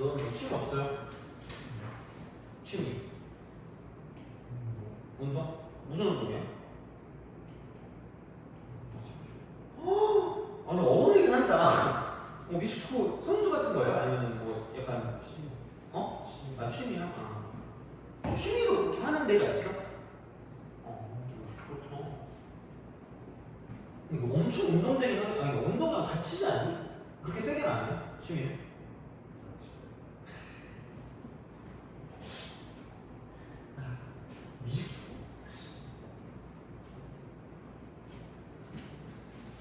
너는 뭐 취미 없어요? 취미. 운동? 무슨 운동이야? 아니 어울리긴 한다. 미식축구 선수 같은 거예요? 아니면 뭐 약간 취미. 어? 아 취미야? 취미로 그렇게 하는 데가 있어? 그렇다. 이거 엄청 운동되긴 하네. 아니 운동이랑 다치지 않니? 그렇게 세게는 안 해? 취미는? 미식축구?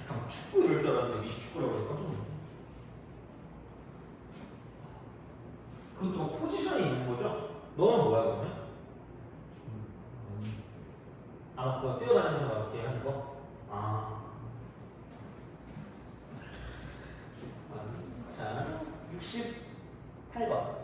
약간 축구 이럴 줄 알았는데 미식축구라고 해서 깜짝 놀랐네. 그것도 막 포지션이 있는 거죠? 너는 뭐야 그러면? 아, 그거 뛰어다니면서 막 이렇게 하는 거? 자, 68번.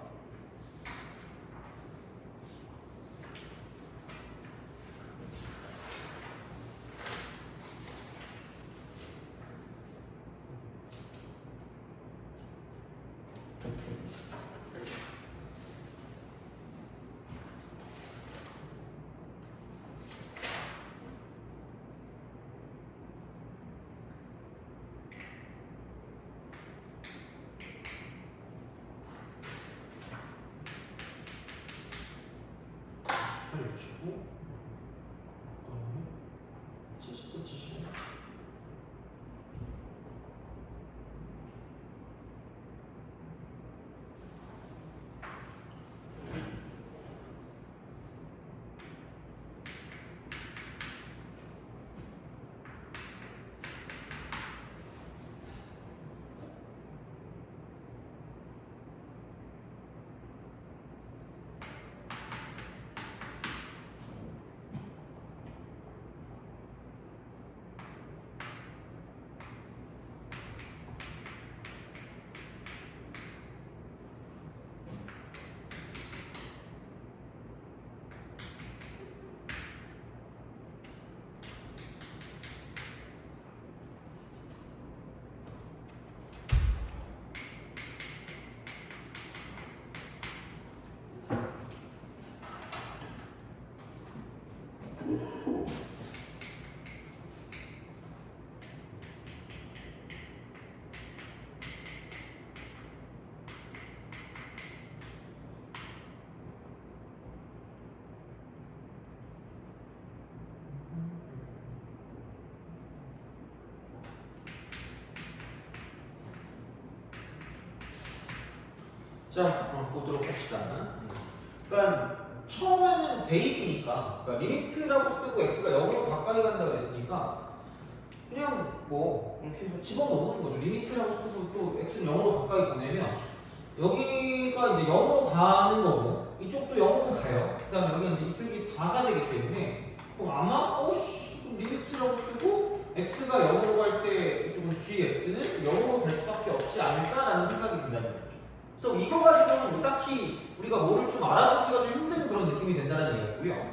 주고 70도 75. 자, 보도록 합시다. 그러니까 처음에는 대입이니까, 그러니까 리미트라고 쓰고 x가 0으로 가까이 간다 그랬으니까 그냥 뭐 이렇게 해서 집어넣는 거죠. 리미트라고 쓰고 또 x는 0으로 가까이 보내면 여기가 이제 0으로 가는 거고 이쪽도 0으로 가요. 그 다음에 여기가 이제 이쪽이 4가 되기 때문에 그럼 아마 그럼 리미트라고 쓰고 x가 0으로 갈 때 이쪽은 gx는 0으로 갈 수밖에 없지 않을까라는 생각이 든다는 거죠. 그래서 이거 가지고는 뭐 딱히 우리가 뭐를 좀 알아듣기가 좀 힘든 그런 느낌이 된다는 얘기고요.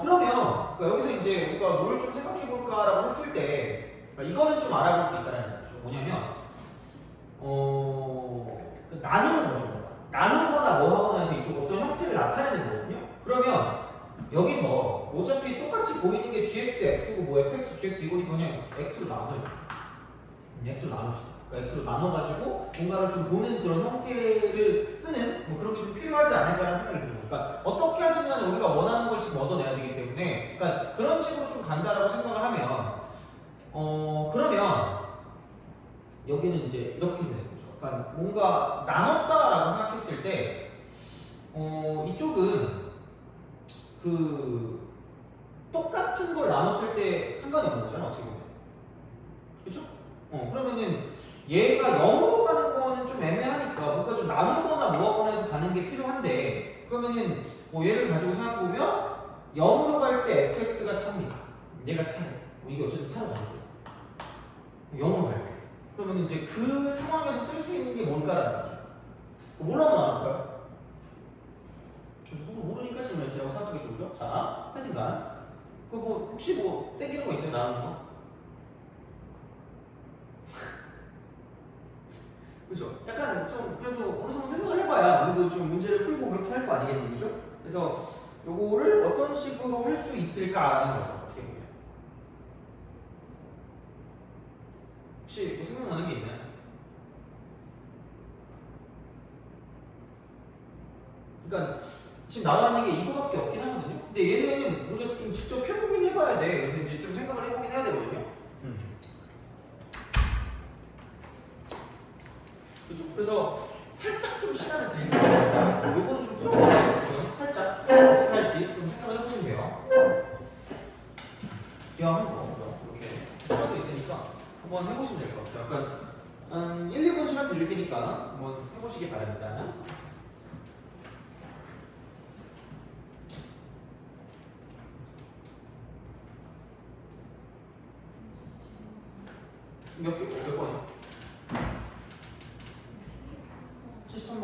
그러면 그러니까 여기서 이제 우리가 뭐를 좀 생각해 볼까라고 했을 때 그러니까 이거는 좀 알아볼 수 있다는 얘기죠. 뭐냐면 나누는 거죠. 나누거나 뭐 하거나 해서 이쪽 어떤 형태를 나타내는 거거든요. 그러면 여기서 어차피 똑같이 보이는 게 gx, x고 뭐 fx, gx 이거니까 그냥 x로 나눠요. x로 나눕시다. 그러니까 x로 나눠가지고 뭔가를 좀 보는 그런 형태를 쓰는 뭐 그런 게 좀 필요하지 않을까라는 생각이 듭니다. 그러니까 어떻게 하든 간에 우리가 원하는 걸 지금 얻어내야 되기 때문에 그러니까 그런 식으로 좀 간다라고 생각을 하면 그러면 여기는 이제 이렇게 되는 거죠. 그러니까 뭔가 나눴다라고 생각했을 때 이쪽은 그 똑같은 걸 나눴을 때 상관이 없는 거잖아 어떻게 보면. 그렇죠? 그러면은 얘가 0으로 가는 거는 좀 애매하니까 뭔가 좀 나누거나 뭐하거나 해서 가는 게 필요한데 그러면은 뭐 얘를 가지고 생각해보면 0으로 갈 때 fx가 4입니다. 얘가 4예요. 이게 어쨌든 4로 가는 거예요. 0으로 갈 때. 그러면 이제 그 상황에서 쓸 수 있는 게 뭘까라는 거죠. 뭘 한번 알아볼까요? 모르니까 지금 제가 사주기 좋죠. 자, 하여튼간 그 뭐 혹시 뭐 땡기는 거 있어요? 나오는 거? 그죠? 약간 좀 그래도 어느 정도 생각을 할 거 아니겠니, 그죠? 그래서 요거를 어떤 식으로 할 수 있을까라는 거죠. 어떻게 보면. 혹시 뭐 생각나는 게 있나요? 그러니까 지금 나와 있는 게 이거밖에 없긴 하거든요. 근데 얘는 우리가 좀 직접 해보긴 해봐야 돼. 그래서 이제 좀 생각을 해보긴 해야 되거든요. 그죠? 그래서 살짝 좀 시간을 드릴게요. 자, 요거는 좀 풀어보세요. 살짝 어떻게 할지 좀 생각을 해보시면 돼요. 기왕 이렇게 시간도 있으니까 한번 해보시면 될 것 같아요. 약간 1, 2분 시간 드릴 테니까 한번 해보시기 바랍니다. 몇 번이요? 73번?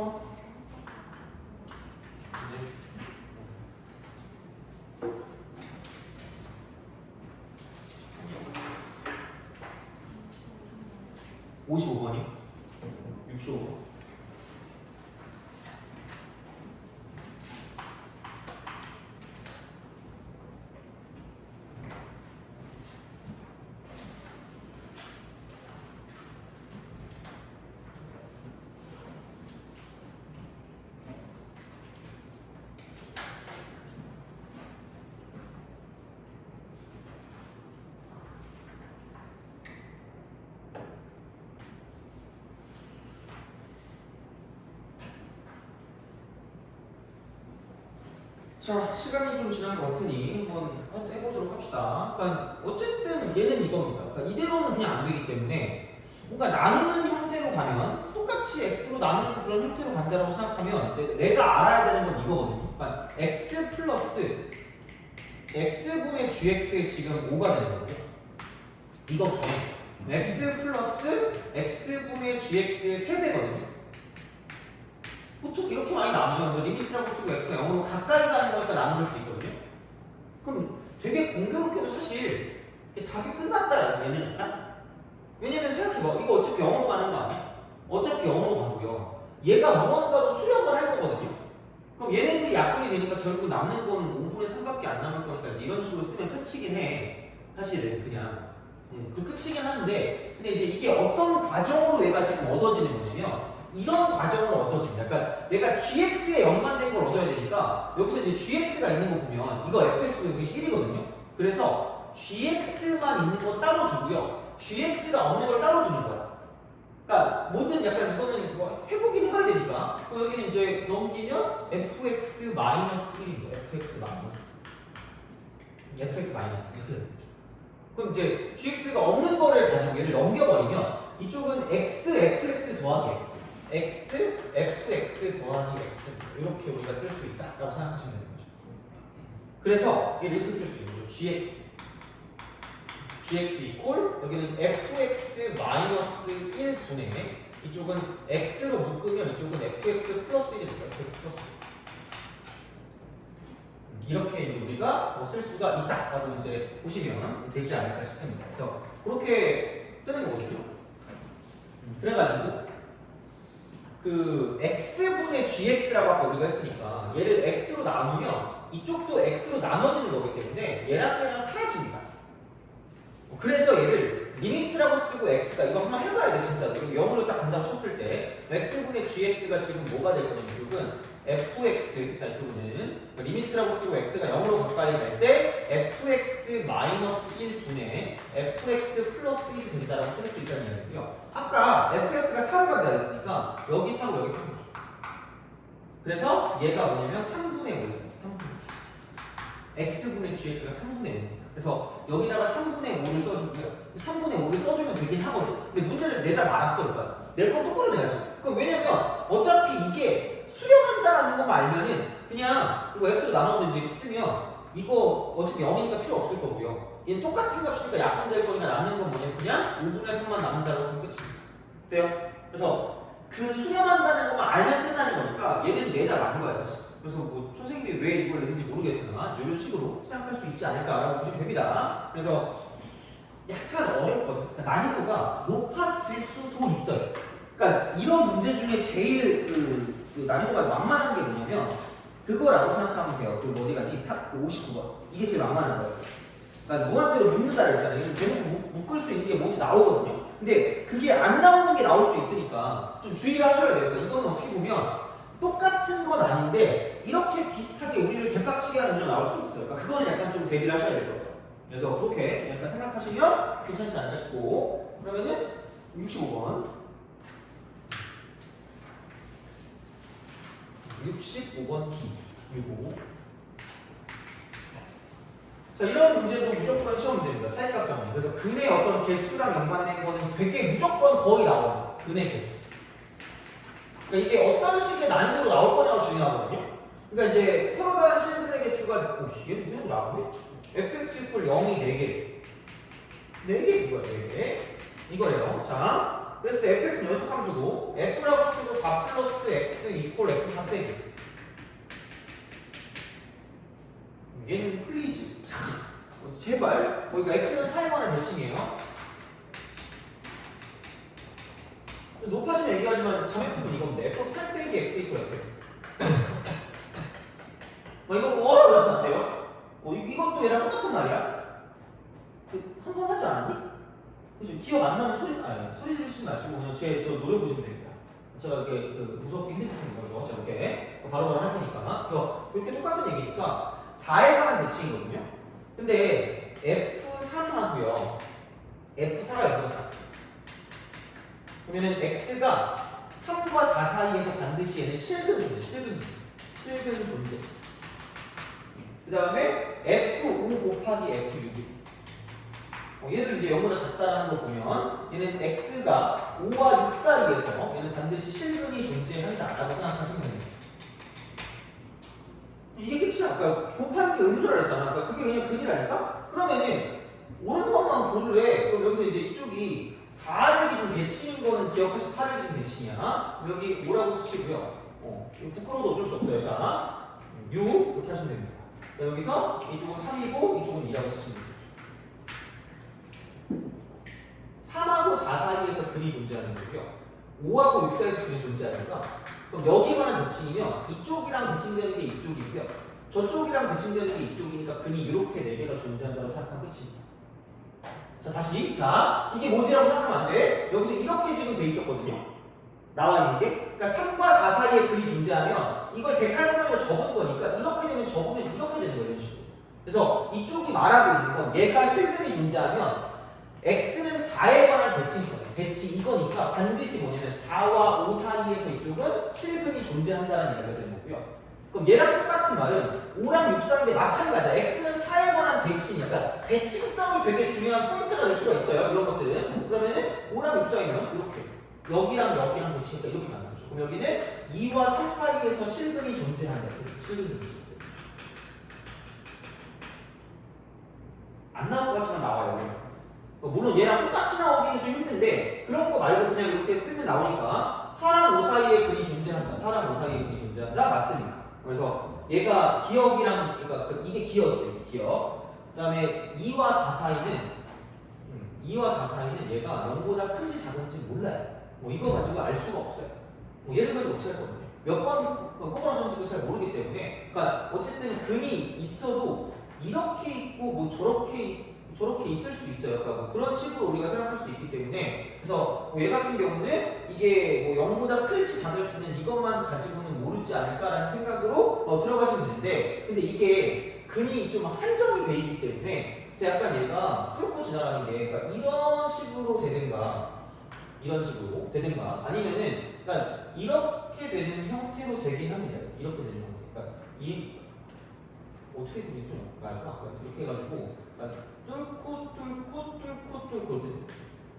네. 55번이요? 65번? 자, 시간이 좀 지난 것 같으니 한번 해보도록 합시다. 그러니까 어쨌든 얘는 이겁니다. 그러니까 이대로는 그냥 안 되기 때문에 뭔가 나누는 형태로 가면 똑같이 x로 나누는 그런 형태로 간다고 생각하면 내가 알아야 되는 건 이거거든요. 그러니까 x 플러스 x분의 gx의 지금 5가 되는 거죠. 이거군요. x 플러스 x분의 gx의 3배거든요. 보통 이렇게 많이 나누면 리미트라고 쓰고 x가 0으로 가까이 가는 거니까 나눌 수 있거든요. 그럼 되게 공교롭게도 사실 답이 끝났다 얘는 일단. 왜냐면 생각해봐. 이거 어차피 0으로 가는 거 아니야? 어차피 0으로 가고요. 얘가 무언가로 수렴을 할 거거든요. 그럼 얘네들이 약분이 되니까 결국 남는 거는 5분의 3밖에 안 남을 거니까 이런 식으로 쓰면 끝이긴 해. 사실은 그냥 그 끝이긴 한데, 근데 이제 이게 어떤 과정으로 얘가 지금 얻어지는 거냐면 이런 과정으로 얻어집니다. 그러니까 내가 gx에 연관된 걸 얻어야 되니까 여기서 이제 gx가 있는 거 보면 이거 fx가 여기 1이거든요. 그래서 gx만 있는 거 따로 두고요. gx가 없는 걸 따로 두는 거야. 그러니까 뭐든 약간 이거는 뭐 해보긴 해봐야 되니까. 그럼 여기는 이제 넘기면 fx-1인 거예요. fx 마이너스 이렇게 되는 거죠. 그럼 이제 gx가 없는 거를 가지고 얘를 넘겨버리면 이쪽은 x fx 더하기 x fx 더하기 x 이렇게 우리가 쓸 수 있다라고 생각하시면 되는 거죠. 그래서 얘를 이렇게 쓸 수 있는 거죠. gx 이퀄 여기는 fx 마이너스 1분의 이쪽은 x로 묶으면 이쪽은 fx 플러스 1이 됩니다. fx 플러스 1. 이렇게 이제 우리가 뭐 쓸 수가 있다라고 이제 보시면 되지 않을까 싶습니다. 그래서 그렇게 쓰는 거거든요. 그래가지고 그 x분의 gx라고 아까 우리가 했으니까 얘를 x로 나누면 이쪽도 x로 나눠지는 거기 때문에 얘랑 얘랑 사라집니다. 그래서 얘를 리미트라고 쓰고 x가 이거 한번 해봐야 돼 진짜. 0으로 딱 간다고 쳤을 때 x분의 gx가 지금 뭐가 될 거냐면 이쪽은 fx 자 이쪽은 리미트라고 쓰고 x가 0으로 가까이 갈 때 fx 마이너스 1분의 fx 플러스 1이 된다라고 쓸 수 있다는 얘기고요. 아까 fx가 4로 간다 했으니까 여기 4고 여기 3이죠. 그래서 얘가 뭐냐면 3분의 5입니다. 3분의 5. x분의 gx가 3분의 5입니다. 그래서 여기다가 3분의 5를 써주고요. 3분의 5를 써주면 되긴 하거든. 근데 문제를 내다 말았어. 그러니까 낼 건 똑바로 내야지. 그럼 왜냐면 어차피 이게 수렴한다라는 것만 알면은 그냥 이거 x로 나눠서 이제 쓰면 이거 어차피 0이니까 필요 없을 거고요. 얘는 똑같은 값이니까 약분될 거니까 남는 건 뭐냐면 그냥 5분의 3만 남는다고 쓰면 끝입니다. 돼요? 그래서 그 수렴한다는 것만 알면 끝나는 거니까 얘는 내다 맞는 거야 사실. 그래서 뭐 선생님이 왜 이걸 냈는지 모르겠으나 이런 식으로 생각할 수 있지 않을까라고 보시면 됩니다. 그래서 약간 어렵거든. 그러니까 난이도가 높아질 수도 있어요. 그러니까 이런 문제 중에 제일 그 난이도가 만만한 게 뭐냐면 그거라고 생각하면 돼요. 그 어디 갔니? 그 59번. 이게 제일 막만한 거예요. 그러니까 무한대로 묶는다 그랬잖아요. 이런 대놓고 묶을 수 있는 게 뭔지 나오거든요. 근데 그게 안 나오는 게 나올 수 있으니까 좀 주의를 하셔야 돼요. 그러니까 이거는 어떻게 보면 똑같은 건 아닌데 이렇게 비슷하게 우리를 개빡치게 하는 문제가 나올 수 있어요. 그러니까 그거는 약간 좀 대비를 하셔야 될 거예요. 그래서 그렇게 좀 약간 생각하시면 괜찮지 않을까 싶고, 그러면은 65번 65번 B 그리고 자, 이런 문제도 무조건 시험 문제입니다. 타입값 정리. 그래서 근의 어떤 개수랑 연관된 거는 되게 무조건 거의 나와요. 근의 개수. 그러니까 이게 어떤 식의 난이도로 나올 거냐가 중요하거든요. 그러니까 이제 서로 다른 실근의 개수가 이게 무슨 나오네? fx 이퀄 0이 4개. 4개 이거야, 4개. 이거예요. 자, 그래서 fx는 연속함수고 f라고 쓰고 4 플러스 x 이퀄 f4 빼기 x. 얘는 플리즈. 자, 제발. 그러니까 x는 4에 관한 대칭이에요. 높아지면 얘기하지만 자매품은 이건데 f8 빼기 x 이퀄 fx. 이거 뭐라 그러시면 안 돼요? 이것도 얘랑 똑같은 말이야? 한 번 하지 않았니? 그죠? 기억 안 나면 소리 들으시지 마시고 그냥 저 노래 보시면 됩니다. 제가 이렇게 무섭게 해드리는 거죠. 자, 이렇게 바로바로 할 테니까. 그래서 이렇게 똑같은 얘기니까 4에 관한 대칭이거든요. 근데 F3하고요. F4가 여기서 그러면은 X가 3과 4 사이에서 반드시 얘는 실근 존재. 그 다음에 F5 곱하기 F6. 얘도 이제 0보다 작다라는 걸 보면 얘는 X가 5와 6 사이에서 얘는 반드시 실근이 존재한다라고 생각하시면 됩니다. 이게 끝이 아까 곱하는 게 음수라 그랬잖아. 그러니까 그게 그냥 근이라니까? 그러면은 옳은 것만 고르래. 그럼 여기서 이제 이쪽이 4를 기준 대칭인 거는 기억해서 8을 기준 대칭이야. 여기 5라고 쓰시고요. 부끄러워도 어쩔 수 없어요. 자, 6 이렇게 하시면 됩니다. 자, 여기서 이쪽은 3이고 이쪽은 2라고 쓰시면 되죠. 3하고 4 사이에서 근이 존재하는 거고요. 5하고 6 사이에서 근이 존재하니까 그럼 여기만 대칭이면 이쪽이랑 대칭되는 게 이쪽이고요. 저쪽이랑 대칭되는 게 이쪽이니까 근이 이렇게 4개가 존재한다고 생각하면 끝입니다. 자, 다시. 자, 이게 뭐지라고 생각하면 안 돼. 여기서 이렇게 지금 돼 있었거든요. 나와 있는 게. 그러니까 3과 4 사이에 근이 존재하면 이걸 데칼코마니로 접은 거니까 이렇게 되면 접으면 이렇게 되는 거예요. 이런 식으로. 그래서 이쪽이 말하고 있는 건 얘가 실근이 존재하면 x는 4에 관한 대칭 이거니까 반드시 뭐냐면 4와 5 사이에서 이쪽은 실근이 존재한다는 이야기가 되는 거고요. 그럼 얘랑 똑같은 말은 5랑 6 사이인데 마찬가지야. x는 4에 관한 대칭이야. 그러니까 대칭성이 되게 중요한 포인트가 될 수가 있어요. 이런 것들은. 그러면은 5랑 6 사이면 이렇게 여기랑 여기랑 대칭이니까 이렇게 가는 거죠. 그럼 여기는 2와 3 사이에서 실근이 존재한다. 실근이 존재. 안 나올 것 같지만 나와요. 물론 얘랑 똑같이 나오기는 좀 힘든데 그런 거 말고 그냥 이렇게 쓰면 나오니까 4랑 5 사이에 근이 존재한다. 4랑 5 사이에 근이 존재한다. 맞습니다. 그래서 얘가 기억이랑 그러니까 이게 기억이죠. 기억. 그다음에 2와 4 사이는 얘가 0보다 큰지 작은지 몰라요. 이거 가지고 알 수가 없어요. 얘를 가지고 어떻게 할 거거든요. 몇 번 꼬부라졌는지도 잘 모르기 때문에 그러니까 어쨌든 근이 있어도 이렇게 있고 저렇게 있을 수도 있어요. 그러니까 그런 식으로 우리가 생각할 수 있기 때문에 그래서 얘 같은 경우는 이게 0보다 클지 작을지는 이것만 가지고는 모르지 않을까라는 생각으로 들어가시면 되는데 근데 이게 근이 좀 한정이 돼 있기 때문에 그래서 약간 얘가 뚫고 지나가는 게 그러니까 이런 식으로 되든가 아니면은 그러니까 이렇게 되는 형태로 되긴 합니다. 이렇게 되는 형태. 그러니까 이 어떻게 되는지 좀 알까? 이렇게 해가지고 뚫고 이렇게 돼요.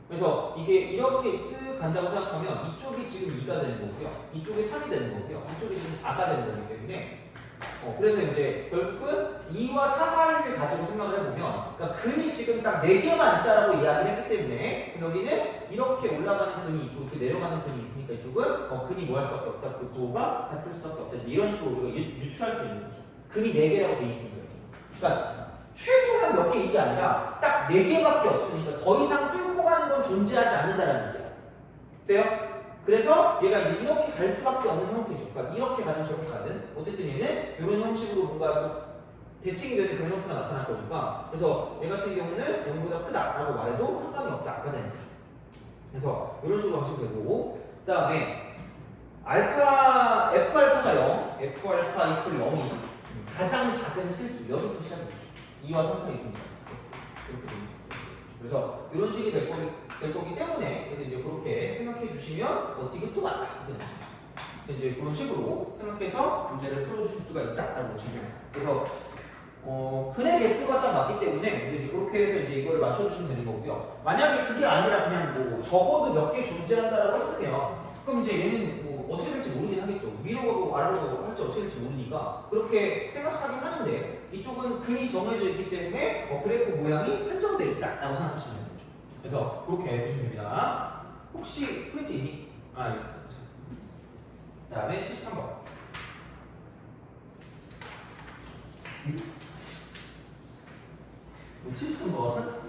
그래서 이게 이렇게 쓱 간다고 생각하면 이쪽이 지금 2가 되는 거고요. 이쪽이 3이 되는 거고요. 이쪽이 지금 4가 되는 거기 때문에 그래서 이제 결국은 2와 4 사이를 가지고 생각을 해보면 그러니까 근이 지금 딱 4개만 있다라고 이야기를 했기 때문에 여기는 이렇게 올라가는 근이 있고 이렇게 내려가는 근이 있으니까 이쪽은 근이 뭐 할 수밖에 없다. 그 부호가 같을 수밖에 없다. 이런 식으로 우리가 유추할 수 있는 거죠. 근이 4개라고 돼 있습니다. 그러니까 최소한 몇 개 이게 아니라 딱 4개밖에 없으니까 더 이상 뚫고 가는 건 존재하지 않는다는 얘기야. 돼요? 그래서 얘가 이제 이렇게 갈 수밖에 없는 형태죠. 그러니까 이렇게 가든 저렇게 가든 어쨌든 얘는 이런 형식으로 뭔가 또 대칭이 되는 그런 형태가 나타날 거니까 그래서 얘 같은 경우는 0보다 크다라고 말해도 상관이 없다. 아까 전에 했죠. 그래서 이런 식으로 하시면 되고 그 다음에 알파 F알파가 0, F알파 이퀄 0이 가장 작은 실수 여기부터 시작이 되죠. 2와 3, 4의 중입니다. X 이렇게 됩니다. 그래서 이런 식이 될 거기 때문에 그래서 이제 그렇게 생각해 주시면 어떻게 또 맞다. 이제 그런 식으로 생각해서 문제를 풀어주실 수가 있다라고 보시면 됩니다. 그래서 근의 개수가 딱 맞기 때문에 이제 그렇게 해서 이제 이걸 맞춰주시면 되는 거고요. 만약에 그게 아니라 그냥 뭐 적어도 몇 개 존재한다라고 했으면 그럼 이제 얘는 뭐 어떻게 될지 모르긴 하겠죠. 위로 가고 아래로 가고 할지 어떻게 될지 모르니까 그렇게 생각하긴 하는데 이쪽은 근이 정해져 있기 때문에 그래프 모양이 한정되어 있다라고 생각하시면 되죠. 그래서 그렇게 보시면 됩니다. 혹시 프린트 있니? 알겠습니다. 그 다음에 73번. 73번.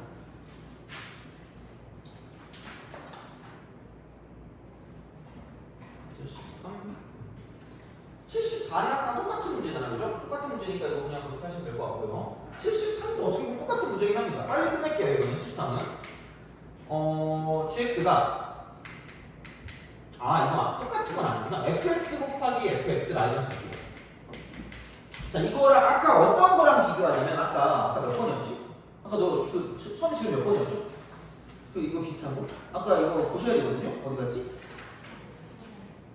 74랑 똑같은 문제잖아요. 그죠? 똑같은 문제니까 이거 그냥 그렇게 하시면 될 것 같고요. 73도 어떻게 보면 똑같은 문제긴 합니다. 빨리 끝낼게요. 이거는 73은. gx가 이거 똑같은 건 아니구나. fx 곱하기 fx 마이너스 2. 자, 이거랑 아까 어떤 거랑 비교하냐면 아까 몇 번이었지? 아까 너 처음에 지금 몇 번이었죠? 이거 비슷한 거? 아까 이거 보셔야 되거든요. 어디 갔지?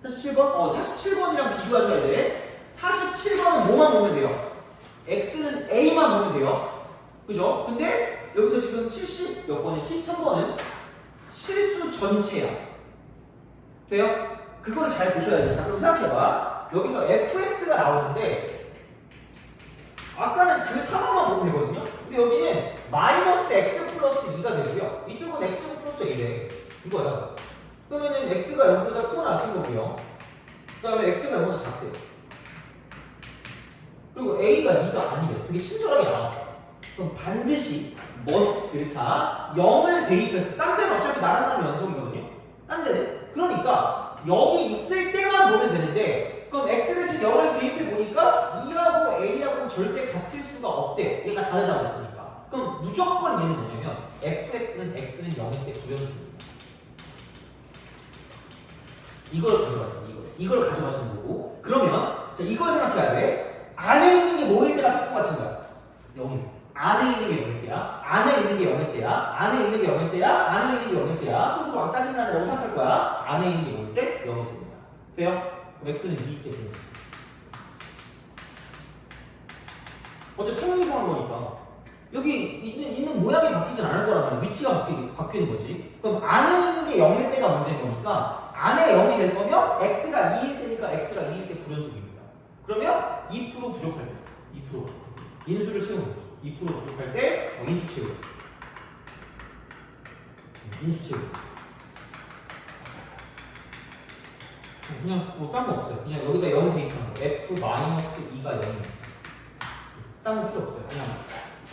47번? 47번이랑 비교하셔야 돼. 47번은 뭐만 보면 돼요? x는 a만 보면 돼요. 그죠? 근데 여기서 지금 70 몇 번이 73번은 실수 전체야. 돼요? 그거를 잘 보셔야 돼요. 자, 그럼 생각해봐. 여기서 fx가 나오는데 아까는 그 상황만 보면 되거든요. 근데 여기는 마이너스 x 플러스 2가 되고요. 이쪽은 x 플러스 a래. 이거야. 그러면은 x가 0보다 크거나 같은 거고요. 그 다음에 x가 0보다 작대요. 그리고 a가 2가 아니래요. 되게 친절하게 나왔어. 그럼 반드시 must 자 0을 대입해서 딴 데는 어차피 나란다는 연속이거든요. 딴 데는 그러니까 여기 있을 때만 보면 되는데 그럼 x 대신 0을 대입해 보니까 2하고 a하고는 절대 같을 수가 없대. 얘가 다르다고 했으니까. 그럼 무조건 얘는 뭐냐면 fx는 x는 0일 때 불연속입니다. 이걸 가져가시는 이걸 가져가시는 거고 그러면 자 이걸 생각해야 돼. 안에 있는 게 뭐일 때가 똑같은 거야? 0일. 안에 있는 게 0일 때야. 안에 있는 게 0일 때야. 안에 있는 게 0일 때야. 안에 있는 게 0일 때야. 속으로 막 짜증나느라고 생각할 거야. 안에 있는 게 0일 때 0일 때입니다. 돼요? 그럼 x는 2일 때 됩니다. 어차피 평행이동 한 거니까 여기 있는 모양이 바뀌진 않을 거란 말이야. 위치가 바뀌는 거지. 그럼 안에 있는 게 0일 때가 문제인 거니까 안에 0이 될 거면 x가 2일 때니까 x가 2일 때 불연속입니다. 그러면 2% 부족할 때 2% 인수를 채우는 거죠. 2% 부족할 때 인수 채우기. 인수 채우기. 그냥 뭐 딴 거 없어요. 그냥 여기다 0 대입하는 거. f-2가 0이에요. 딴 거 필요 없어요. 그냥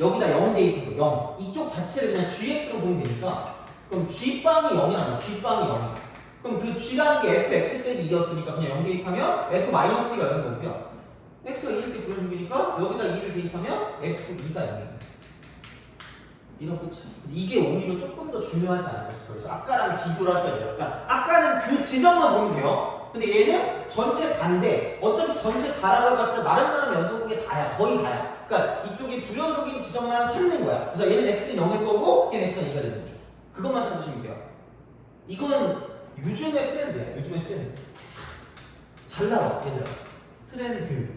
여기다 0 대입한 거. 0. 이쪽 자체를 그냥 gx로 보면 되니까 그럼 g빵이 0이라는 g빵이 0이야. 그럼 그 g라는 게 fx 빼기 2였으니까 그냥 0 대입하면 f-2가 0인 거고요. x가 2일 때 불연속이니까 여기다 2를 대입하면 f2가 0이에요. 이런 끝이. 이게 오히려 조금 더 중요하지 않을까 싶어요. 그래서 아까랑 비교를 하셔야 돼요. 그러니까 아까는 그 지점만 보면 돼요. 근데 얘는 전체 다인데 어차피 전체 다라고 해봤자 나름 연속이 다야. 거의 다야. 그러니까 이쪽이 불연속인 지점만 찾는 거야. 그래서 얘는 x는 0일 거고 얘는 x는 2가 되는 거죠. 그것만 찾으시면 돼요. 이건 요즘의 트렌드야. 요즘의 트렌드. 잘 나와 얘들아. 트렌드.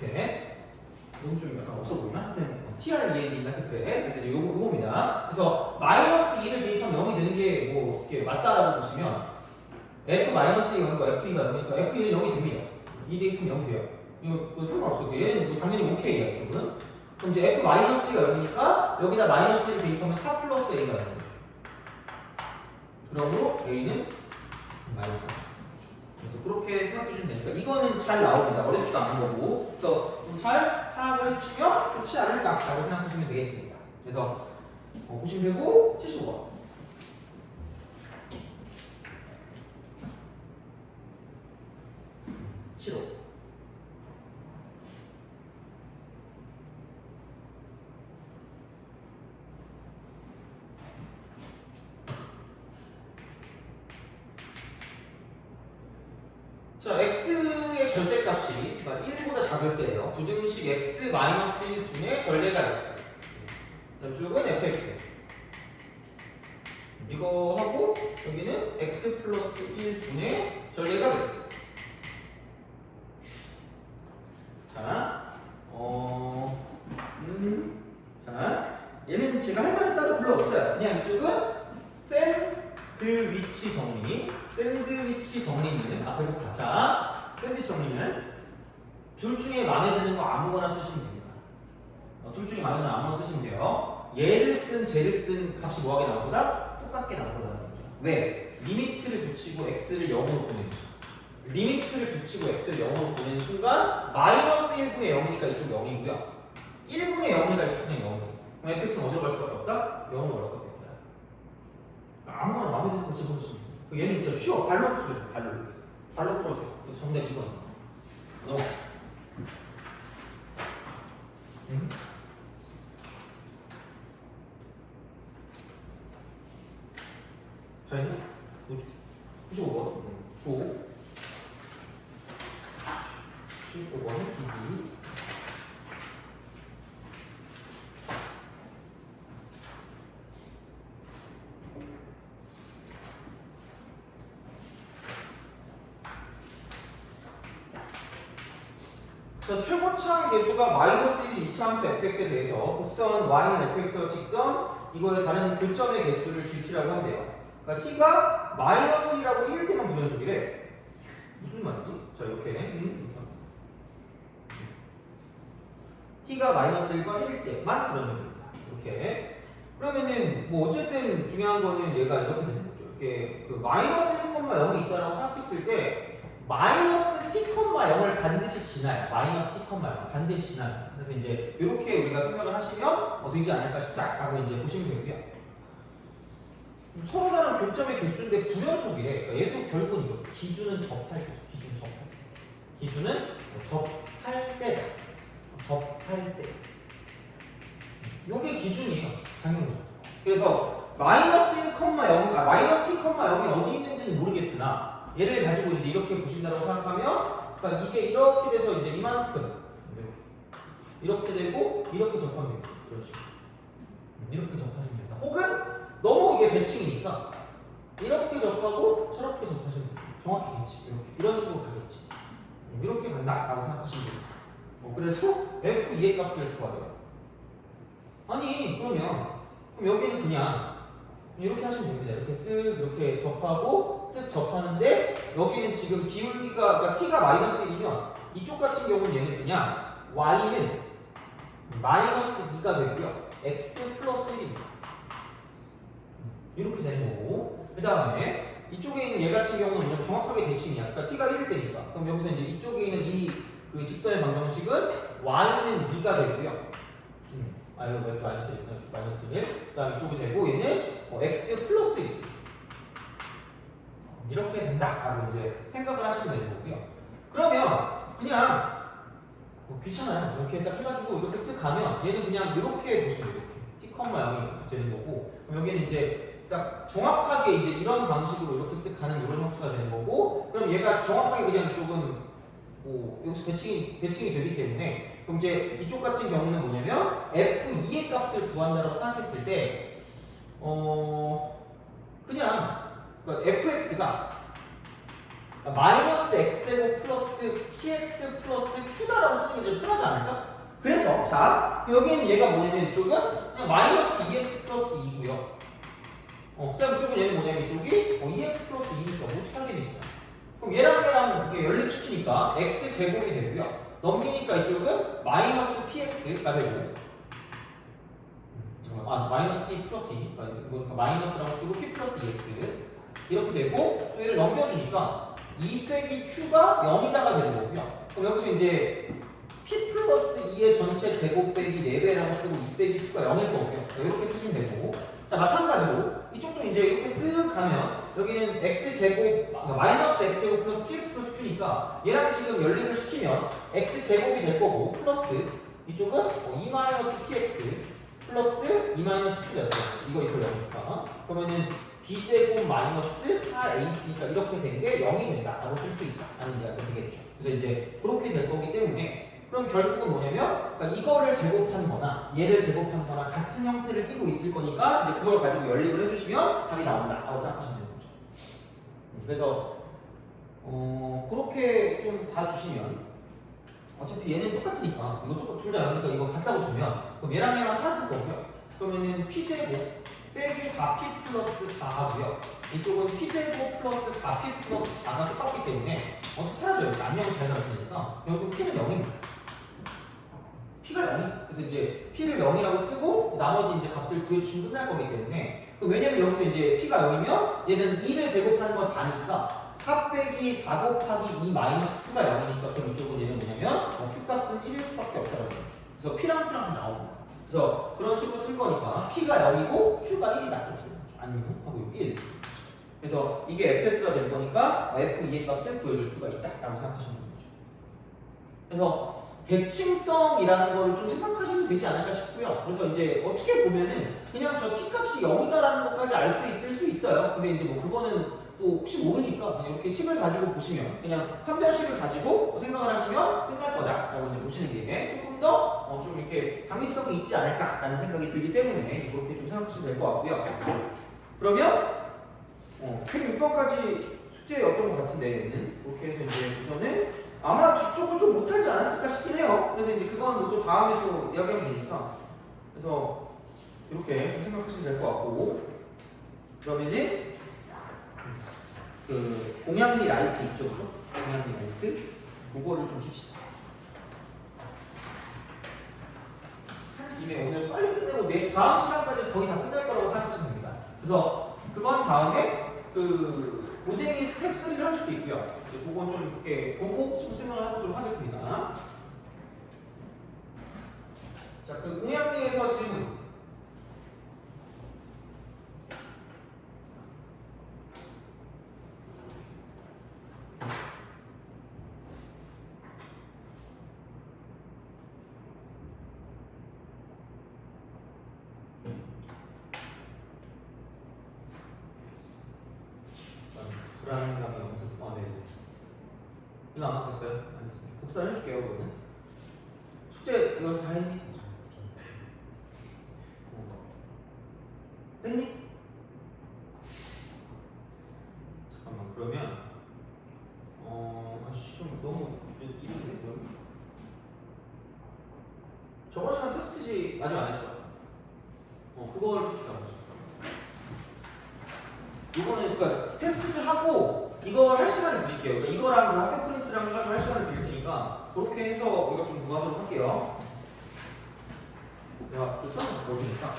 이렇게. 이건 좀 약간 없어 보이나? TREND나 그래. 그래서 요겁니다. 그래서 마이너스 2를 대입하면 0이 되는 게 뭐 이렇게 맞다라고 보시면 f-2가 0이고 f2가 0이니까 f2는 0이 됩니다. 2 대입하면 0 돼요. 이거 상관없어요. 얘는 뭐 당연히 오케이야 이쪽은. 그럼 이제 f-가 0이니까 여기다 마이너스 1을 대입하면 4 플러스 a가 되는 거죠. 그러므로 a는 마이너스 4. 그래서 그렇게 생각해 주시면 되니까 이거는 잘 나옵니다. 어렵지도 않은 거고. 그래서 좀 잘 파악을 해주시면 좋지 않을까라고 생각하시면 되겠습니다. 그래서 보시면 되고 75번. 절대값이 그러니까 1보다 작을 때예요. 부등식 x 마이너스 1분의 절대가 x. 저쪽은 fx. 이거 하고 여기는 x 플러스 1분의 절대가 x. 자, 자, 얘는 제가 할 말이 따로 별로 없어요. 그냥 이쪽은 샌드위치 정리. 샌드위치 정리는 앞에 볼까? 자, 샌드위치 정리는 둘 중에 마음에 드는 거 아무거나 쓰시면 됩니다. 둘 중에 마음에 드는 거 아무거나 쓰시면 돼요. 얘를 쓰든 쟤를 쓰든 값이 뭐하게 나오보다 똑같게 나오거든요. 왜? 리미트를 붙이고 x를 0으로 보내는 리미트를 붙이고 x를 0으로 보내는 순간 마이너스 1분의 0이니까 이쪽 0이고요. 1분의 0이니까 이쪽 그냥 0이고. 그럼 fx는 어디로 갈 수밖에 없다? 0으로 갈 수밖에 없다. 아무거나 마음에 드는 거 집어넣으시면 돼요. 얘는 진짜 쉬워. 발로 풀어줘요. 발로 이렇게. 발로 풀어도 돼요. 정답 2번. 넘어가자. 다 했나? 95번. 9. 15번은 2. 자, 최고차항 계수가 마이너스 1인 이차함수 fx에 대해서 곡선 y는 fx와 직선 이거의 다른 교점의 개수를 gt라고 하세요. 그러니까 t가 마이너스 1하고 1대만 부정적이래. 무슨 말이지? 자, 이렇게 t가 마이너스 1과 1대만 부정적입니다. 이렇게. 그러면은 뭐 어쨌든 중요한 거는 얘가 이렇게 되는 거죠. 이렇게 그 마이너스 1,0이 있다라고 생각했을 때 마이너스 t,0을 반드시 지나요. 마이너스 t,0 반드시 지나요. 그래서 이제 이렇게 우리가 생각을 하시면 되지 않을까 싶다라고 이제 보시면 되고요. 서로 다른 교점의 개수인데 불연속이래. 그러니까 얘도 결국은 이거죠. 기준은 접할 때. 기준은 접할 때. 접할 때. 요게 기준이에요. 당연히. 그래서 마이너스 1,0, 마이너스 t,0이 어디 있는지는 모르겠으나 얘를 가지고 이제 이렇게 보신다고 생각하면, 그러니까 이게 이렇게 돼서 이제 이만큼 이렇게 되고 이렇게 접하면 되죠. 그렇죠. 이렇게 접하시면 된다. 혹은 너무 이게 대칭이니까 이렇게 접하고 저렇게 접하시면 돼요. 정확히 대칭. 이런 식으로 가겠지. 이렇게 간다라고 생각하시면 돼요. 그래서 f2의 값을 구하래요. 아니 그럼 여기는 그냥 이렇게 하시면 됩니다. 이렇게 쓱 이렇게 접하고 쓱 접하는데 여기는 지금 기울기가 그러니까 t가 마이너스 1이면 이쪽 같은 경우는 얘는 그냥 y는 마이너스 2가 되고요. x 플러스 1입니다. 이렇게 되는 거고 그 다음에 이쪽에 있는 얘 같은 경우는 그냥 정확하게 대칭이야. 그러니까 t가 1일 때니까 그럼 여기서 이제 이쪽에 있는 이 그 직선의 방정식은 y는 2가 되고요. 이거 x 마이너스 1. 그 다음에 이쪽이 되고 얘는 x 플러스 1. 이렇게 된다라고 이제 생각을 하시면 되는 거고요. 그러면 그냥 귀찮아요. 이렇게 딱 해가지고 이렇게 쓱 가면 얘는 그냥 이렇게 보시면 돼요. t, 0이 이렇게 되는 거고 그럼 여기는 이제 딱 정확하게 이제 이런 방식으로 이렇게 쓱 가는 이런 형태가 되는 거고 그럼 얘가 정확하게 그냥 조금 여기서 대칭이 되기 때문에 그럼 이제 이쪽 같은 경우는 뭐냐면 f2의 값을 구한다고 생각했을 때 그냥 그러니까 fx가 마이너스 x제곱 플러스 px 플러스 q다라고 쓰는 게 좀 편하지 않을까? 그래서 자 여기는 얘가 뭐냐면 이쪽은 그냥 마이너스 2x 플러스 2고요. 그 다음 이쪽은 얘는 뭐냐면 이쪽이 2x 플러스 2니까 뭐 어떻게 하게 됩니까? 그럼 얘랑 이렇게 연립시키니까 x 제곱이 되고요. 넘기니까 이쪽은 마이너스 px가 되고 마이너스 p 플러스 2 그러니까 마이너스라고 쓰고 p 플러스 2x 이렇게 되고 얘를 넘겨주니까 2 빼기 q가 0이다가 되는 거고요. 그럼 여기서 이제 p 플러스 2의 전체 제곱 빼기 4배라고 쓰고 2 빼기 q가 0일 거고요. 이렇게 쓰시면 되고 자 마찬가지로 이쪽도 이제 이렇게 쓱 가면 여기는 x제곱 마이너스 x제곱 플러스 px 플러스 q니까 얘랑 지금 연립을 시키면 x제곱이 될 거고 플러스 이쪽은 2 마이너스 px 플러스 2 마이너스 2였죠. 이거 이걸 0이니까. 그러면은 b제곱 마이너스 4ac니까 이렇게 된 게 0이 된다라고 쓸 수 있다. 라는 이야기가 되겠죠. 그래서 이제 그렇게 될 거기 때문에 그럼 결국은 뭐냐면 그러니까 이거를 제곱한 거나 얘를 제곱한 거나 같은 형태를 띠고 있을 거니까 이제 그걸 가지고 연립을 해주시면 답이 나온다라고 생각하시면 되는 거죠. 그래서 그렇게 좀 봐주시면 어차피 얘는 똑같으니까 이거 둘 다 0이니까 이거 갖다 붙으면 그럼 얘랑 사라질 거고요. 그러면은 p제곱 빼기 4p 플러스 4하고요. 이쪽은 p제곱 플러스 4p 플러스 4가 똑같기 때문에 사라져요. 남명이 잘 나오시니까 결국 p는 0입니다. p가 0이. 그래서 이제 p를 0이라고 쓰고 나머지 이제 값을 구해주시면 끝날 거기 때문에 왜냐면 여기서 이제 p가 0이면 얘는 2를 제곱하는 건 4니까 4 빼기 4 곱하기 2 마이너스 2가 0이니까 그럼 이쪽은 얘는 뭐냐면 q 값은 1일 수밖에 없다는 거죠. 그래서 p랑 q랑 다 나옵니다. 그래서 그런 식으로 쓸 거니까 p가 0이고 q가 1이다. 아니면 하고 1. 그래서 이게 fx가 될 거니까 f2의 값을 구해줄 수가 있다라고 생각하시면 되는 거죠. 그래서 대칭성이라는 거를 좀 생각하시면 되지 않을까 싶고요. 그래서 이제 어떻게 보면은 그냥 저 t 값이 0이다라는 것까지 알 수 있을 수 있어요. 근데 이제 뭐 그거는 또 혹시 모르니까 그냥 이렇게 식을 가지고 보시면 그냥 판별식을 가지고 생각을 하시면 끝날 거다라고 이제 보시는 게 조금 더 좀 이렇게 당위성이 있지 않을까라는 생각이 들기 때문에 이제 그렇게 좀 생각하시면 될 것 같고요. 그러면 106번까지 숙제였던 것 같은데 그렇게 해서 이제 우선은 아마 뒤쪽은 좀 못하지 않았을까 싶긴 해요. 그래서 이제 그건 뭐 또 다음에 또 이야기하면 되니까 그래서 이렇게 좀 생각하시면 될 것 같고 그러면은 그 공양미 라이트 이쪽으로 공양미 라이트 그거를 좀 봅시다. 한 김에 오늘 빨리 끝내고 내 다음 시간까지 거의 다 끝날 거라고 생각하시면 됩니다. 그래서 그건 다음에 그 오쟁이 스텝 3를 할 수도 있고요. 그건 좀 이렇게 보고 좀 생각을 해보도록 하겠습니다. 자, 그 공양미에서 질문. 불안감이 여기서 네. 이거 안 맞았어요? 알겠습니다. 복사를 해줄게요, 그거는. 숙제 이거 다 했니? 했니? 잠깐만 그러면 아씨 좀 너무 이른데 그럼 저번 시간 테스트지 아직 안 했죠? 그거를 봅시다. 이거는 그러니까 테스트 하고 이걸 할 시간을 드릴게요. 그러니까 이거랑 학교 프린트랑 해가지고 할 시간을 드릴 테니까 그렇게 해서 우리가 좀 구하도록 할게요. 내가 또 수학을 모르니까.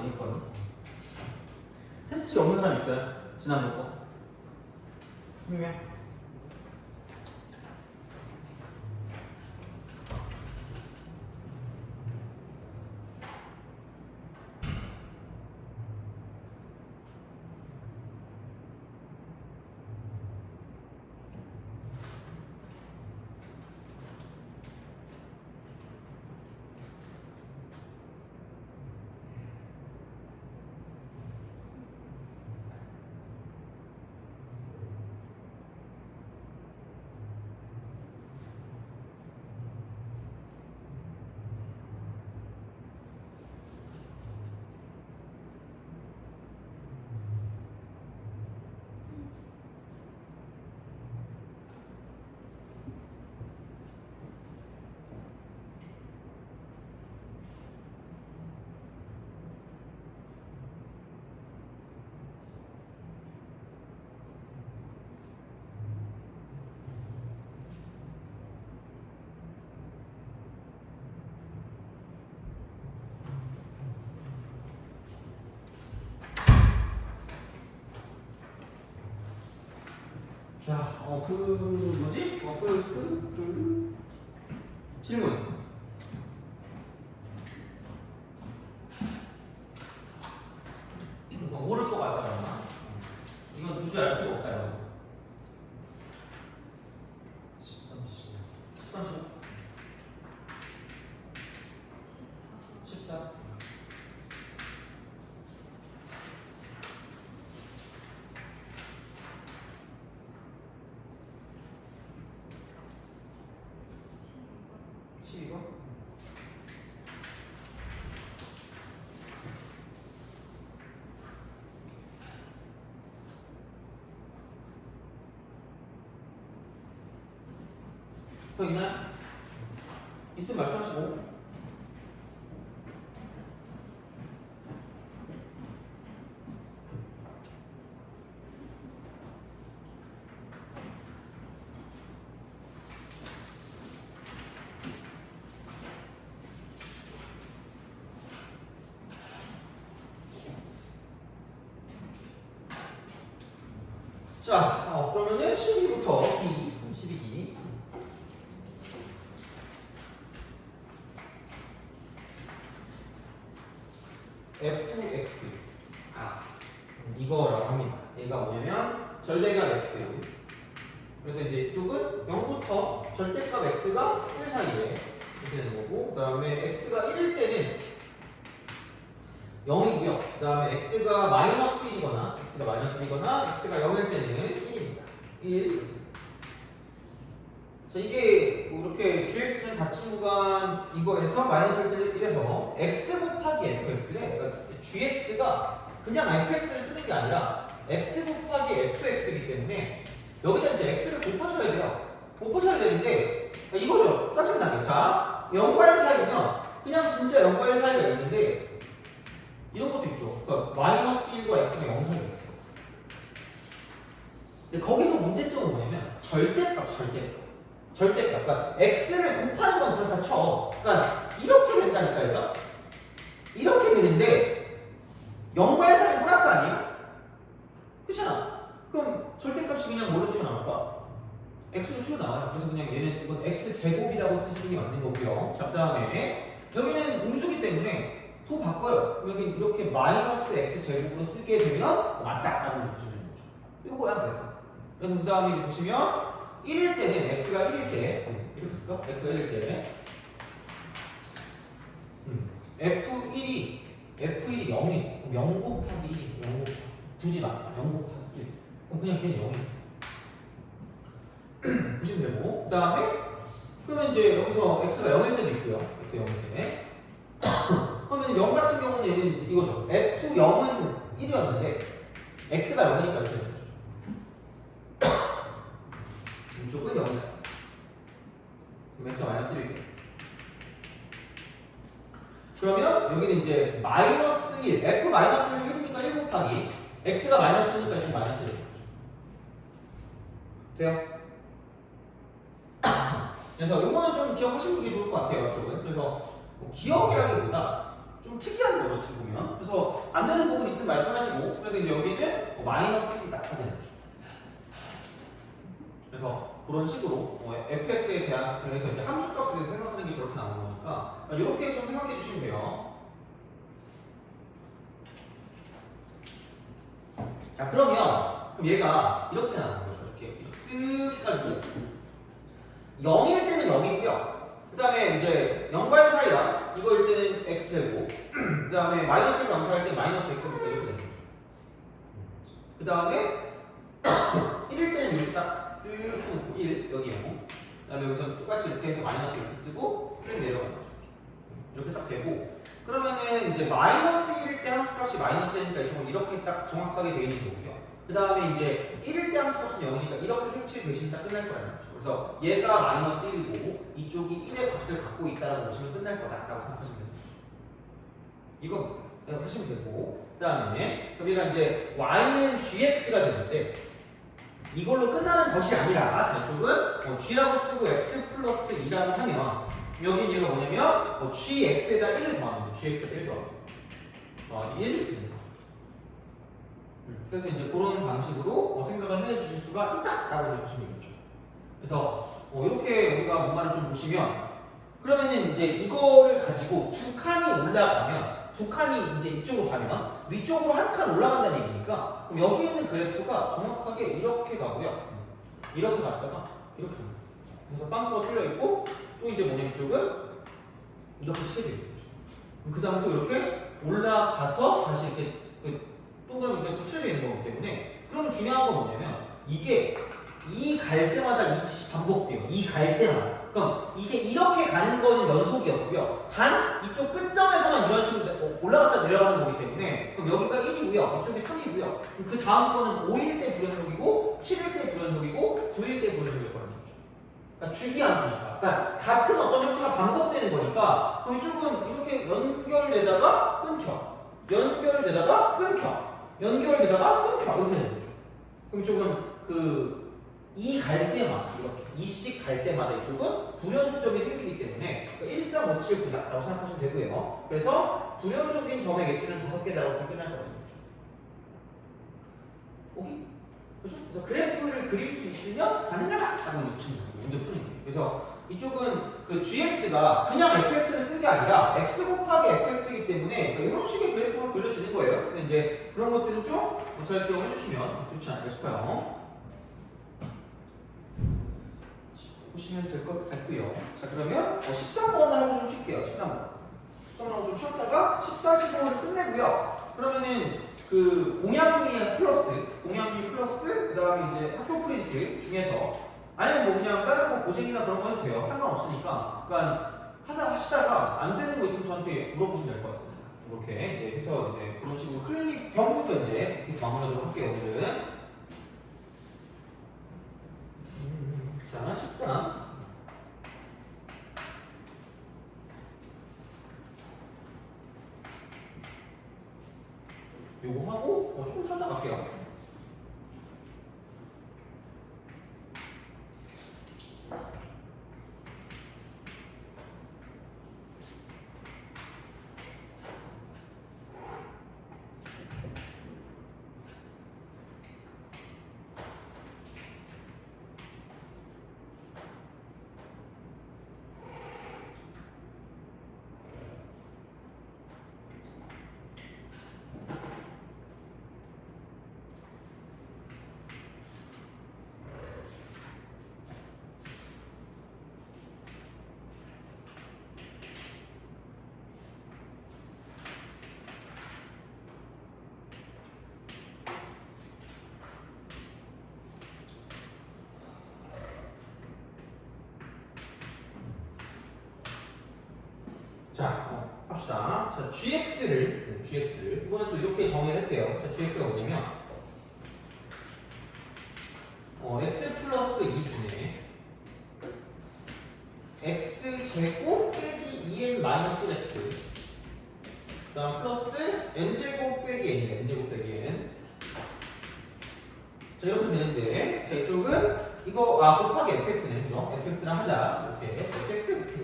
있거든. 테스트 없는 사람 있어요? 지난번 거? 한 명? 자, 뭐지? 질문. 모를 것 같잖아. 이건 도저히 알 수가 없다, 여러분. 13, 14. 12번? 더 있나요? 있으면 말씀하시고. 자, 그러면은 12부터 12기. fx. 이거라고 합니다. 얘가 뭐냐면 절대값 x. 그래서 이제 이쪽은 0부터 절대값 x가 1 사이에 이렇게 되는 거고, 그 다음에 x가 1일 때는 0이고요. 그 다음에 x가 마이너스 1이거나 x가 0일 때는 1입니다. 1. 자, 이게 이렇게 gx는 닫힌 구간 이거에서 마이너스 1에서 x 곱하기 fx래. 그러니까 gx가 그냥 fx를 쓰는 게 아니라 x 곱하기 fx이기 때문에 여기다 이제 x를 곱하셔야 돼요. 곱하셔야 되는데 이거죠. 짜증나게. 자, 0과 1 사이면 그냥 진짜 0과 1 사이가 있는데 이런 것도 있죠. 그러니까 마이너스 1과 x가 0 사이가 있어요. 근데 거기서 문제점은 뭐냐면 절대값. 그러니까 x를 곱하는 건 그렇다 쳐. 그러니까 이렇게 된다니까 얘가. 이렇게 되는데 0과 1 사이 플러스 아니야? 그렇잖아. 그럼 절대값이 그냥 뭐로 튀어나올까? x로 튀어나와요. 그래서 그냥 얘는 이건 x 제곱이라고 쓰시는 게 맞는 거고요. 자, 그다음에 여기는 음수기 때문에 또 바꿔요. 여기 이렇게 마이너스 x 제곱으로 쓰게 되면 맞다라고 보시면 되죠. 이거야. 그래서 그 다음에 이제 보시면 1일 때는 x가 1일 때 이렇게 쓸까? x가 1일 때 f1이 0이 그럼 0 곱하기 굳이 마 0 곱하기 1 그럼 그냥 걔는 0이 보시면 되고, 그 다음에 그러면 이제 여기서 x가 0일 때도 있고요. x가 0일 때 그러면 0 같은 경우는 얘는 이거죠. f0은 1이었는데 x가 0이니까 이렇게 되는 거죠. 이쪽은 0이다. 그럼 x가 마이너스 1이고, 그러면 여기는 이제 마이너스 1, f 마이너스 1이니까 1 곱하기 x가 마이너스 1이니까 지금 마이너스 1이 되죠. 돼요? 그래서 이거는 좀 기억하시는 게 좋을 것 같아요. 이쪽은. 그래서 뭐 기억이라기보다 좀 특이한 거죠, 어떻게 보면. 그래서 안 되는 부분 있으면 말씀하시고, 그래서 이제 여기는 마이너스 1이 나타내는 거죠. 그래서 그런 식으로 fx에 대해서 이제 함수값에 대해서 생각하는 게 저렇게 나오는 거니까 이렇게 좀 생각해 주시면 돼요. 자, 그럼 얘가 이렇게 나오는 거죠. 이렇게 쓱 해가지고 0일 때는 0이고요. 그 다음에 이제 0과 1 사이야. 이거일 때는 x제곱. 그 다음에 마이너스를 감소할 때 마이너스 x제곱 이렇게 되는 거죠. 그 다음에 1일 때는 이렇게 딱 쓱 해놓고 1 여기 0. 그 다음에 여기서 똑같이 이렇게 해서 마이너스 이렇게 쓰고 쓱 내려가는 거죠. 이렇게 딱 되고, 그러면은 이제 마이너스 1일 때 함수값이 마이너스니까 이쪽은 이렇게 딱 정확하게 되어 있는 거고요. 그 다음에 이제 1일 때 함수값은 0이니까 이렇게 색칠되시면 딱 끝날 거라는 거죠. 그래서 얘가 마이너스 1이고 이쪽이 1의 값을 갖고 있다라고 보시면 끝날 거다라고 생각하시면 되는 거죠. 이거 하시면 되고, 그 다음에 여기가 이제 y는 gx가 되는데 이걸로 끝나는 것이 아니라 자, 이쪽은 g라고 쓰고 x 플러스 2라고 하면 여기 얘가 뭐냐면 gx에다 1을 더하는 거죠. gx에다 1 더하는 1 이렇게 되는 거죠. 그래서 이제 그런 방식으로 생각을 해 주실 수가 있다라고 보시면 되겠죠. 그래서 이렇게 우리가 뭔가를 좀 보시면, 그러면은 이제 이거를 가지고 두 칸이 올라가면, 두 칸이 이제 이쪽으로 가면 위쪽으로 한 칸 올라간다는 얘기니까, 그럼 여기 있는 그래프가 정확하게 이렇게 가고요. 이렇게 갔다가 이렇게 갑니다. 그래서 빵꾸가 뚫려 있고, 또 이제 뭐냐면 이쪽은 이렇게 칠해져 있는 거죠. 그 다음에 또 이렇게 올라가서 다시 이렇게 동그라미 이렇게 칠해져 있는 거기 때문에, 그러면 중요한 건 뭐냐면 이게 이 갈 때마다 이 짓이 반복돼요. 이 갈 때마다. 그럼 이게 이렇게 가는 거는 연속이었고요. 단 이쪽 끝점에서만 이런 식으로 올라갔다 내려가는 거기 때문에, 그럼 여기가 1이고요. 이쪽이 3이고요. 그 다음 거는 5일 때 불연속이고 7일 때 불연속이고 9일 때 불연속일 거라는 거죠. 그러니까 주기함수니까. 그러니까 같은 어떤 형태가 반복되는 거니까, 그럼 이쪽은 이렇게 연결되다가 끊겨. 연결되다가 끊겨. 연결되다가 끊겨. 이렇게 되는 거죠. 그럼 이쪽은 이 갈 때마다 이렇게 이씩 갈 때마다 이쪽은 불연속점이 생기기 때문에 13579라고 생각하시면 되고요. 그래서 불연속인 점의 개수는 5개라고 해서 끝날 거라는 거죠. 오케이? 그렇죠? 그래서 그래프를 그릴 수 있으면 가능하다라고 보시면 돼요. 문제 푸는 게. 그래서 이쪽은 그 gx가 그냥 fx를 쓴 게 아니라 x 곱하기 fx이기 때문에 이런 식의 그래프가 그려지는 거예요. 근데 이제 그런 것들은 좀 잘 기억해 주시면 좋지 않을까 싶어요. 보시면 될 것 같고요. 자, 그러면 13번을 한번 좀 칠게요. 13번 좀 치웠다가 14, 15를 끝내고요. 그러면은 그 공양미 플러스 그 다음에 이제 학교 프로젝트 중에서, 아니면 뭐 그냥 다른 거 고쟁이나 그런 거 해도 돼요. 상관없으니까. 그러니까 하시다가 안 되는 거 있으면 저한테 물어보시면 될 것 같습니다. 이렇게 이제 해서 이제 그런 식으로 클리닉 병부터 이제 이렇게 마무리하도록 할게요. 오늘은. 자, 13. 요거 하고 조금 쉬었다 갈게요. 자, 합시다. 자, gx를 이번엔 또 이렇게 정의를 했대요. 자, gx가 뭐냐면 x 플러스 2분의 x 제곱 빼기 2n 마이너스 x, 그 다음 플러스 n 제곱 빼기 n이에요. n 제곱 빼기 n. 자, 이렇게 되는데, 자, 이쪽은 이거 곱하기 fx네, 그죠? fx랑 하자. 이렇게 fx 곱하기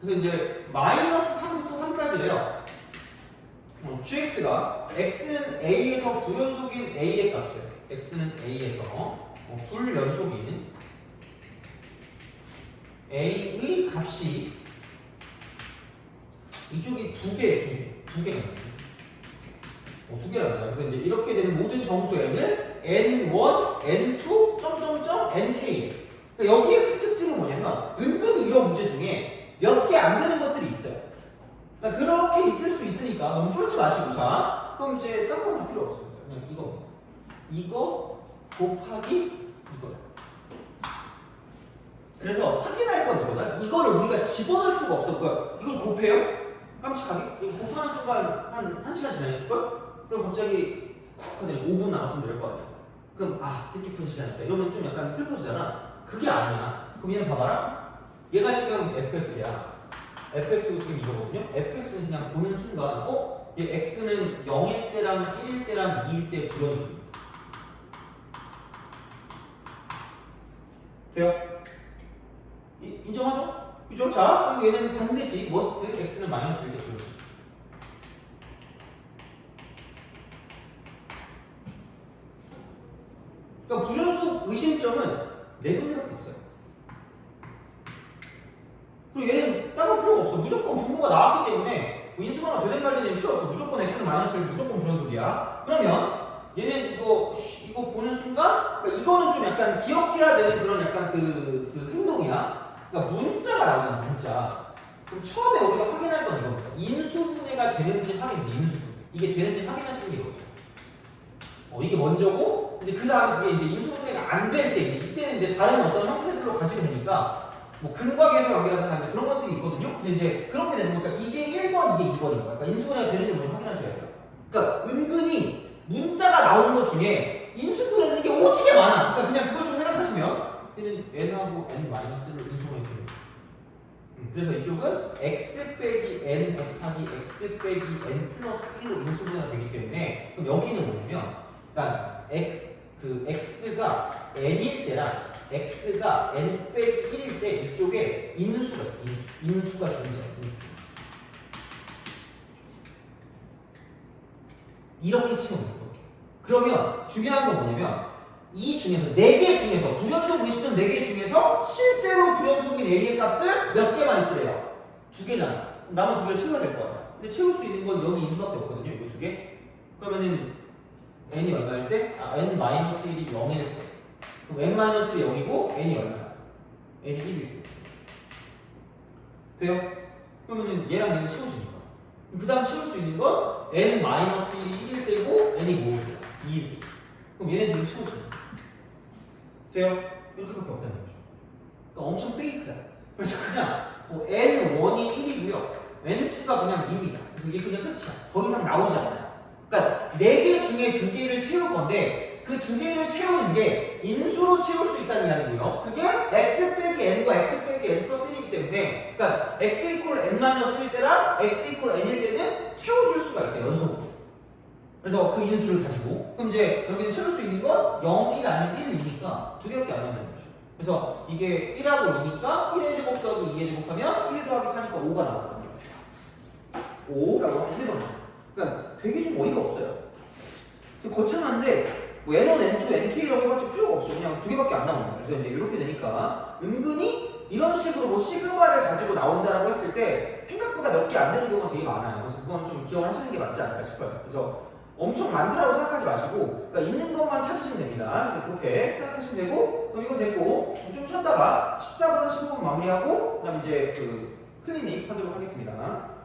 그래서 이제 마이너스 3부터 3까지래요. gx가 x는 a에서 불연속인 a의 값이에요. x는 a에서 불연속인 a의 값이 이쪽이 두 개가 두 개랍니다. 그래서 이제 이렇게 되는 모든 정수 n을 n1, n2, 점점점 nk. 그러니까 여기에 큰 특징은 뭐냐면 은근히 이런 문제 중에 몇 개 안 되는 것들이 있어요. 그러니까 그렇게 있을 수 있으니까 너무 쫄지 마시고 자 그럼 이제 딴 건 다 필요 없습니다. 그냥 이거 곱하기 이거다. 그래서 확인할 건 이거다. 이거를 우리가 집어넣을 수가 없어. 그러니까 이걸 곱해요? 깜찍하게? 이거 곱하는 순간 한 1시간 지나 있을걸? 그럼 갑자기 쿡 하더니 5분 남았으면 될 거 아니야. 그럼 뜻깊은 시간이다. 이러면 좀 약간 슬퍼지잖아. 그게 아니야. 그럼 얘는 봐봐라. 얘가 지금 fx야. fx가 지금 이거거든요. fx는 그냥 보는 순간 얘 x는 0일 때랑 1일 때랑 2일 때 불연속입니다. 돼요? 인정하죠? 그죠? 자, 그리고 얘는 반드시 must x는 마이너스일 때 불연속. 그러니까 불연속 의심점은 네 군데밖에 없어요. 그리고 얘는 따로 필요가 없어. 무조건 분모가 나왔기 때문에 인수분해가 되는 말되는 필요 없어. 무조건 x는 마이너스를 무조건 불연속이야. 그러면 얘는 이거 보는 순간 그러니까 이거는 좀 약간 기억해야 되는 그런 약간 그 행동이야. 그러니까 문자가 나오는 문자. 그럼 처음에 우리가 확인할 건 이겁니다. 인수분해가 되는지 확인돼. 인수분해. 이게 되는지 확인하시는 게 이거죠. 이게 먼저고 이제 그 다음에 그게 이제 인수분해가 안 될 때 이때는 이제 다른 어떤 형태들로 가시면 되니까 뭐 근과계에서 연결하는 이제 그런 것들이 있거든요. 근데 이제 그렇게 되는 거니까 이게 1번 이게 2번인 거야. 그러니까 인수분해가 되는지 먼저 확인하셔야 돼요. 그러니까 은근히 문자가 나오는 것 중에 인수분해는 게 오지게 많아. 그러니까 그냥 그걸 좀 생각하시면 얘는 n하고 n-를 인수분해 돼요. 그래서 이쪽은 x 빼기 n 곱하기 x 빼기 n 플러스 1로 인수분해가 되기 때문에 그럼 여기는 뭐냐면 그러니까 x가 n일 때랑 x가 n 빼기 1일 때 이쪽에 인수가 존재해요. 이렇게 치면 돼요. 그러면 중요한 건 뭐냐면 이 중에서 4개 중에서 불연속 의심점 4개 중에서 실제로 불연속인 a의 값을 몇 개만 있으래요? 2개잖아. 남은 2개를 채워야 될 거야. 근데 채울 수 있는 건 여기 인수밖에 없거든요. 이거 2개. 그러면은 n이 얼마일 때? n-1이 0일 때. 그럼 n-1이 0이고 n이 얼마야? n이 1일 때. 돼요? 그러면은 얘랑 얘는 채워지니까. 그 다음 채울 수 있는 건 n-1이 1일 때고 n이 뭐일 때? 2일 때. 그럼 얘네들은 채워지니까. 돼요? 이렇게밖에 없다는 거죠. 그러니까 엄청 페이크야. 그래서 그냥 n1이 1이고요. n2가 그냥 2입니다. 그래서 이게 그냥 끝이야. 더 이상 나오지 않아요. 그러니까 4개 중에 2개를 채울 건데 그 2개를 채우는 게 인수로 채울 수 있다는 이야기고요. 그게 x 빼기 n과 x 빼기 n 플러스 1이기 때문에 그러니까 x 이퀄 n-1일 때랑 x 이퀄 n일 때는 채워줄 수가 있어요. 연속으로. 그래서 그 인수를 가지고 그럼 이제 여기는 채울 수 있는 건 0, 1 아니면 1, 2니까 2개밖에 안 남는 거죠. 그래서 이게 1하고 2니까 1의 제곱 더하기 2의 제곱하면 1 더하기 4니까 5가 나오거든요. 5라고 하면 1번. 그러니까 되게 좀 어이가 없어요. 거창한데 뭐 n1, n2, nk라고 해봤자 필요가 없어. 그냥 2개밖에 안 나오는 거예요. 그래서 이제 이렇게 되니까 은근히 이런 식으로 뭐 시그마를 가지고 나온다라고 했을 때 생각보다 몇 개 안 되는 경우가 되게 많아요. 그래서 그건 좀 기억을 하시는 게 맞지 않을까 싶어요. 그래서 엄청 많다라고 생각하지 마시고 그러니까 있는 것만 찾으시면 됩니다. 그렇게 생각하시면 되고 그럼 이거 됐고 좀 쉬었다가 14분, 15분 마무리하고 그다음 이제 그 클리닉 하도록 하겠습니다.